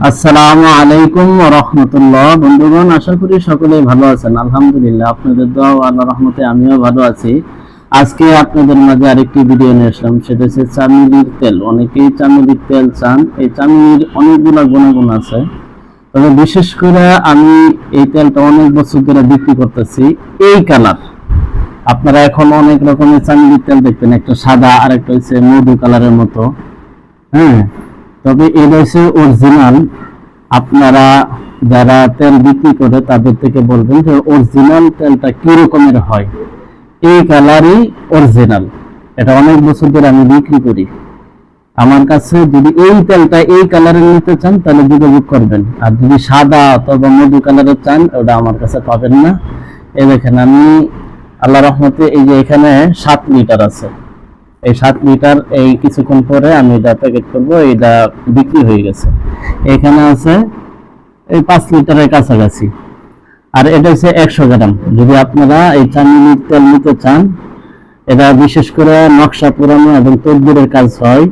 আসসালামু আলাইকুম ওয়া রাহমাতুল্লাহ। বন্ধুগণ, আশা করি সকলেই ভালো আছেন। আলহামদুলিল্লাহ, আপনাদের দোয়া ও আল্লাহর রহমতে আমিও ভালো আছি। আজকে আপনাদের মাঝে আরেকটি ভিডিও নিয়ে আসলাম, সেটা হচ্ছে চামেলির তেল। অনেকেই চামেলির তেল চান। এই চামেলির অনেকগুলো গুণাগুণ আছে, তবে বিশেষ করে আমি এই তেলটা অনেক বছর ধরে বিক্রি করতেছি। এই কালার আপনারা এখন অনেক রকমের চামেলির তেল দেখবেন, একটা সাদা আর একটা হচ্ছে মধু কালারের মতো। হ্যাঁ, তবে এটা হচ্ছে অরিজিনাল। আপনারা যারা তেল বিক্রি করে তাদের থেকে বলবেন যে অরিজিনাল তেলটা কি রকমের হয়। এই কালারই অরিজিনাল। এটা অনেক বছর ধরে আমি বিক্রি করি। আমার কাছে যদি এই তেলটা এই কালারের নিতে চান তাহলে যোগাযোগ করবেন, আর যদি সাদা অথবা মধু কালারের চান ওটা আমার কাছে পাবেন না। এই দেখেন, আমি আল্লাহ রহমতে এই যে এখানে 7 লিটার আছে। এই 7 লিটার এই কিছুক্ষণ পরে আমি এটা প্যাকেট করবো, এটা বিক্রি হয়ে গেছে। এখানে আছে এই 5 লিটারের কাছাকাছি, আর এটা হচ্ছে 100 গ্রাম। যদি আপনারা এই চামেলির তেল নিতে চান, এটা বিশেষ করে নকশা পুরানো এবং তদবিরের কাজ হয়।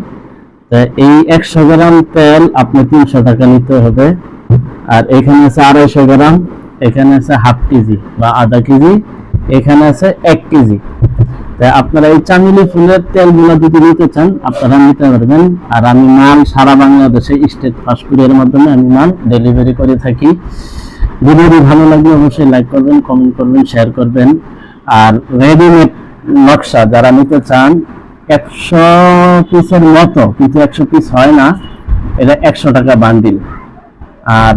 এই 100 গ্রাম তেল আপনি 300 টাকা নিতে হবে। আর এখানে আছে 250 গ্রাম, এখানে আছে হাফ কেজি বা আধা কেজি, এখানে আছে 1 কেজি। আপনারা এই চামেলি ফুলের তেলগুলো যদি নিতে চান আপনারা নিতে পারবেন। আর আমি মাল সারা বাংলাদেশে স্টেট ফাস্ট কুরিয়ারের মাধ্যমে আমি মাল ডেলিভারি করে থাকি। ভিডিওটি ভালো লাগলে অবশ্যই লাইক করবেন, কমেন্ট করবেন, শেয়ার করবেন। আর রেডিমেড নকশা যারা নিতে চান, 100 পিসের মতো, কিন্তু 100 পিস হয় না, এটা 100 টাকা বান্ডিল। আর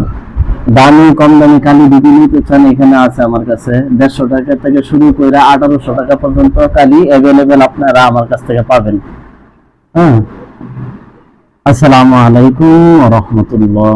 দামি কম দামি কালি যদি নিতে চান, এখানে আছে আমার কাছে 150 টাকা থেকে শুরু করে 1800 টাকা পর্যন্ত কালি অ্যাভেলেবেল আপনারা আমার কাছ থেকে পাবেন। হ্যাঁ, আসসালামু আলাইকুম ওয়া রাহমাতুল্লাহ।